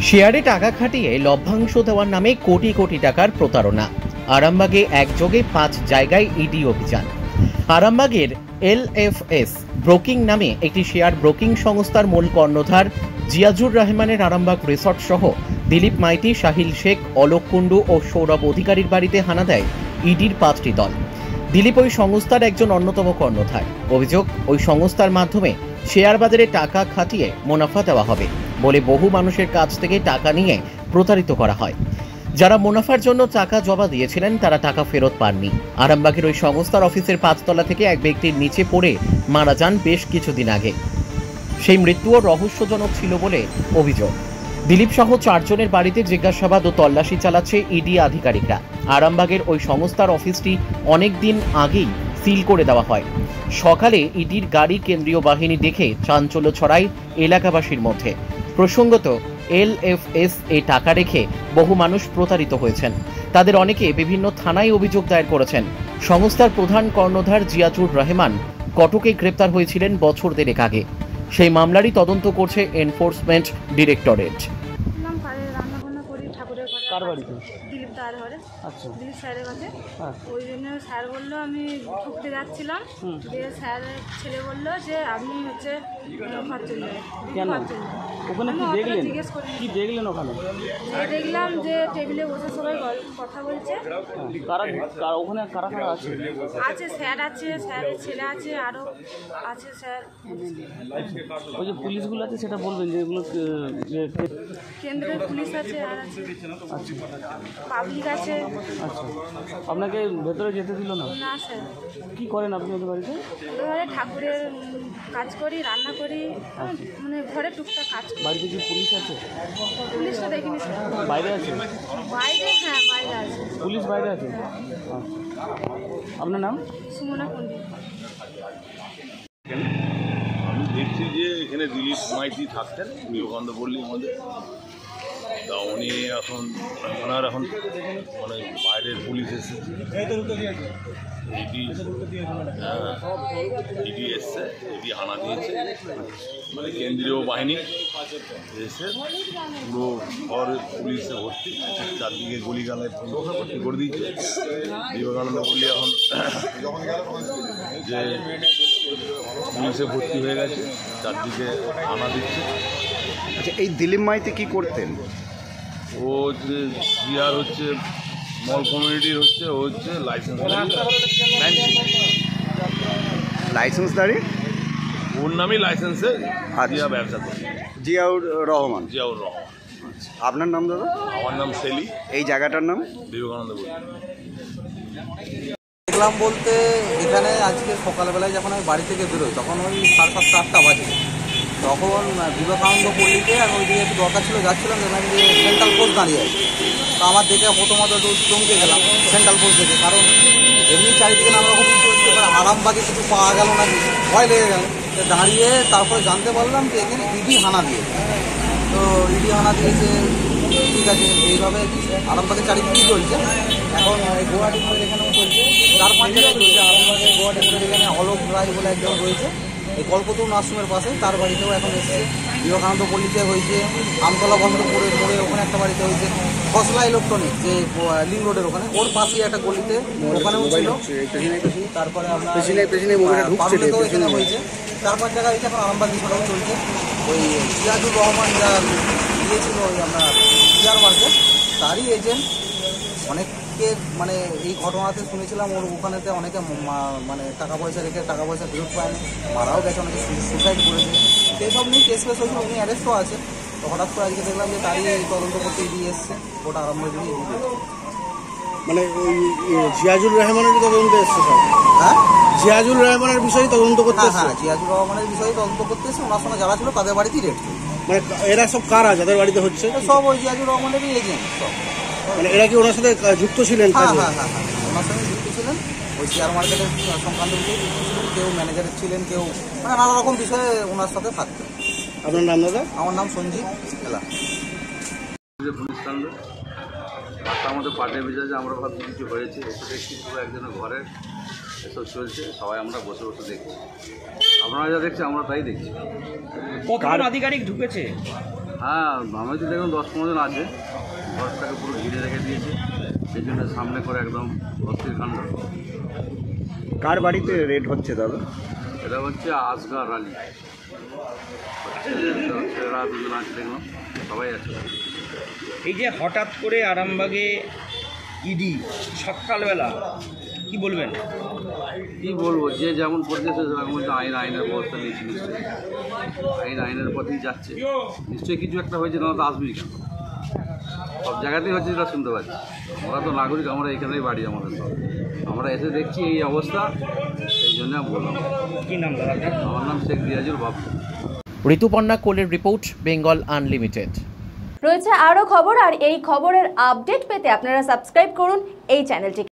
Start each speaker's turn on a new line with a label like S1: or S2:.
S1: শেয়ারে টাকা খাটিয়ে লভ্যাংশ দেওয়ার নামে কোটি কোটি টাকার প্রতারণা। আরামবাগে একযোগে 5 জায়গায় ইডি অভিযান। আরামবাগের LFS ব্রোকিং নামে একটি শেয়ার ব্রোকিং সংস্থার মূল কর্ণধার জিয়াজুর রহমানের আরামবাগ রিসর্ট সহ দিলীপ মাইতি, সাহিল শেখ, অলোক কুণ্ডু ও সৌরভ অধিকারীর বাড়িতে হানা দেয় ইডির 5টি দল। দিলীপ ওই সংস্থার একজন অন্যতম কর্ণধার। অভিযোগ, ওই সংস্থার মাধ্যমে শেয়ার বাজারে টাকা খাটিয়ে মুনাফা দেওয়া হবে বলে বহু মানুষের কাছ থেকে টাকা নিয়ে প্রতারিত করা হয়। যারা মুনাফার জন্য টাকা জমা দিয়েছিলেন তারা টাকা ফেরত পাননি। আরামবাগের ওই সংস্থার অফিসের 5 তলা থেকে এক ব্যক্তির নিচে পড়ে মারা যান বেশ কিছুদিন আগে। সেই মৃত্যুও রহস্যজনক ছিল বলে অভিযোগ। দিলীপ সহ 4 জনের বাড়িতে জিজ্ঞাসাবাদ ও তল্লাশি চালাচ্ছে ইডি আধিকারিকরা। আরামবাগের ওই সংস্থার অফিসটি অনেক দিন আগেই সিল করে দেওয়া হয়। সকালে ইডির গাড়ি কেন্দ্রীয় বাহিনী দেখে চাঞ্চল্য ছড়ায় এলাকাবাসীর মধ্যে। প্রসঙ্গত, LFS এ টাকা রেখে বহু মানুষ প্রতারিত হয়েছেন। তাদের অনেকে বিভিন্ন থানায় অভিযোগ দায়ের করেছেন। সংস্থার প্রধান কর্ণধার জিয়াজুর রহমান কটকে গ্রেপ্তার হয়েছিলেন বছর দেড়েক আগে। সেই মামলারই তদন্ত করছে এনফোর্সমেন্ট ডিরেক্টরেট।
S2: কার বাড়িতে?
S3: দিলীপ দার ঘরে।
S2: আচ্ছা,
S3: দিলীপ স্যারের কাছে।
S2: হ্যাঁ।
S3: ওই জন্য স্যার বললো আমি ঠুকতে যাচ্ছিলাম, দিয়ে স্যারের ছেলে বললো যে আপনি হচ্ছে ঘর চলে যাবেন।
S2: কেন? ওখানে কি দেখলেন?
S3: জিজ্ঞেস করি
S2: কি দেখলেন ওখানে?
S3: দেখলাম যে টেবিলে বসে সবাই কথা বলছে।
S2: ওখানে কারা কারা আছে?
S3: আছে স্যার আছে, স্যারের ছেলে আছে, আরও আছে স্যার।
S2: ওই যে পুলিশগুলো আছে সেটা বলবেন যে এগুলো
S3: কেন্দ্রের পুলিশ আছে, আর আছে পাবলিক আছে।
S2: আচ্ছা, আপনাকে ভেতরে যেতে দিল না?
S3: না স্যার।
S2: কি করেন আপনি ওদের বাড়িতে?
S3: ওদের ঘরে ঠাকুরের কাজ করি, রান্না করি, মানে ঘরে টুকটাক কাজ করি।
S2: বাড়িতে কি পুলিশ আছে?
S3: পুলিশটা দেখিনি স্যার।
S2: বাইরে আছে?
S3: বাইরে, হ্যাঁ বাইরে আছে।
S2: পুলিশ বাইরে আছে? আচ্ছা, আপনার নাম?
S3: সুমনা পণ্ডিত।
S4: আমি দেখছি যে এখানে দিলীপ মাইতি থাকতেন বিবেকানন্দ পল্লী আমাদের। তা উনি এখন ওনার এখন মানে বাইরের পুলিশ এসেছে, ইডি এসছে, ইডি হানা দিয়েছে, মানে কেন্দ্রীয় বাহিনী এসে পুরো ঘর পুলিশে ভর্তি, চারদিকে গলিগালে ভর্তি করে দিয়েছে। বিবেকানন্দ পল্লী এখন যে পুলিশে ভর্তি হয়ে গেছে, চারদিকে হানা দিচ্ছে।
S5: আচ্ছা, এই দিলীপ মাইতি কি করতেন?
S4: ও হচ্ছে জিয়ার হচ্ছে মল কমিউনিটির হচ্ছে, ও হচ্ছে
S5: লাইসেন্সদারি,
S4: ওর নামই লাইসেন্সে জিয়া ব্যবসা করে।
S5: জিয়াউর রহমান।
S4: জিয়াউর রহমান।
S5: আপনার নাম দাদা?
S4: আমার নাম সেলি।
S5: এই জায়গাটার নাম?
S4: বিবেকানন্দ পল্লী।
S6: দেখলাম বলতে এখানে আজকে সকালবেলায় যখন আমি বাড়ি থেকে বেরোই তখন ওই 7:30 8টা বাজে। তখন বিবেকানন্দ পল্লীতে আমি ওইদিকে একটু দরকার ছিল, যাচ্ছিলাম, দেখলাম যে সেন্ট্রাল পোস্ট দাঁড়িয়ে আছে। তো আমার দেখে প্রথমত একটু চমকে গেলাম সেন্ট্রাল পোস্ট দেখে, কারণ এমনি চারিদিকে নানা রকম কিছু হচ্ছে, কারণ আরামবাগে কিছু পাওয়া গেল না, ভয় লেগে গেল। দাঁড়িয়ে তারপরে জানতে পারলাম যে এখানে ইডি হানা দিয়েছে। তো ইডি হানা দিয়েছে, ঠিক আছে, এইভাবে আরামবাগের চারিদিকেই চলছে। এখন গুয়াহাটি মোড়ের এখানেও চলছে, 4-5 জায়গায় চলছে। আরামবাগের গুয়াহাটি মোড়ের এখানে অলোক রায় বলে একজন রয়েছে, এই কল্পতরু নার্সিংয়ের পাশে, তার বাড়িতেও এখন এসছে। বিবেকানন্দ পল্লীতে হয়েছে, আমতলা বন্ধপুরের মোড়ে ওখানে একটা বাড়িতে হয়েছে। খসলা ইলেকট্রনিক যে লিং রোডের ওখানে, ওর পাশেই একটা গলিতে ওখানেও ছিল। তারপরে আপনার পারুলেতেও এখানে হয়েছে। 4-5 জায়গায় হয়েছে। এখন আরামবাগ বিষয়টাও চলছে। ওই জিয়াজুর রহমান যা দিয়েছিল ওই আপনার শেয়ার মার্কেট, তারই এজেন্ট। অনেককে মানে এই ঘটনাতে শুনেছিলাম ওর ওখানেতে অনেকে মানে টাকা পয়সা রেখে টাকা পয়সা ফেরত পায়নি, মারাও গেছে, অনেকে সুসাইড করেছে। সেইসব নিয়ে কেস ফেস হয়েছিল, উনি অ্যারেস্টও আছে। তো হঠাৎ করে আজকে দেখলাম যে তারই তদন্ত করতে ইডি এসছে, ওটা আরামবাগ দিয়ে ইডি দিয়েছে।
S7: মানে ওই জিয়াজুর রহমানের তদন্ত এসছে সব?
S6: হ্যাঁ,
S7: জিয়াজুর রহমানের বিষয়ে তদন্ত করতে?
S6: হ্যাঁ, জিয়াজুর রহমানের বিষয়ে তদন্ত করতে এসছে। ওনার সঙ্গে যারা ছিল তাদের বাড়িতেই রেড ছিল।
S7: মানে এরা সব কারা যাদের বাড়িতে হচ্ছে?
S6: সব ওই জিয়াজুর রহমানেরই এজেন্ট সব।
S7: মানে এরা কি ওনার সাথে যুক্ত ছিলেন?
S6: হ্যাঁ, ওনার সঙ্গে যুক্ত ছিলেন। ওই শেয়ার মার্কেটের সংক্রান্ত বিষয়ে যুক্ত ছিলেন, কেউ ম্যানেজারের ছিলেন, কেউ মানে নানা রকম বিষয়ে ওনার সাথে থাকতেন।
S7: আপনার নাম দাদা?
S6: আমার নাম সঞ্জীব এলা।
S4: পুলিশ কাণ্ড আমাদের পার্টির বিষয় যে আমরা ভাবছি কিছু হয়েছে, এসে দেখছি পুরো একজনের ঘরে এসব চলছে, সবাই আমরা বসে বসে দেখছি। আপনারা যা দেখছি আমরা তাই দেখছি।
S2: কতজন আধিকারিক ঢুকেছে? হ্যাঁ আমি তো দেখুন 10-15 জন আছে, ঘরটাকে পুরো ঘিরে রেখে দিয়েছে, সেই জন্য সামনে করে একদম অস্থির কাণ্ড।
S5: কার বাড়িতে রেড হচ্ছে দাদা?
S2: এটা হচ্ছে আসগার আলী, ছেলেরা দুজন আছে দেখলাম, সবাই আছে।
S8: এই যে হঠাৎ করে আরামবাগে ইডি সকালবেলা, কি বলবেন?
S2: কী বলবো, যে যেমন পড়তেছে সেরকম হচ্ছে আইনের ব্যবস্থা নিয়েছি নিশ্চয়ই, আইনের পথেই যাচ্ছে, নিশ্চয়ই কিছু একটা হয়েছে, না তো আসবেই কেন? সব জায়গাতেই হচ্ছে, যেটা শুনতে পাচ্ছি। আমরা তো নাগরিক, আমরা এখানেই বাড়ি আমাদের সব, আমরা এসে দেখছি এই অবস্থা, সেই জন্য বললাম।
S8: কি নাম দাদা আপনার?
S2: আমার নাম শেখ দিয়াজুল বাবু।
S1: ঋতুপর্ণা কোলের রিপোর্ট, বেঙ্গল আনলিমিটেড।
S9: রয়েছে আরও খবর, আর এই খবরের আপডেট পেতে আপনারা সাবস্ক্রাইব করুন এই চ্যানেলটি।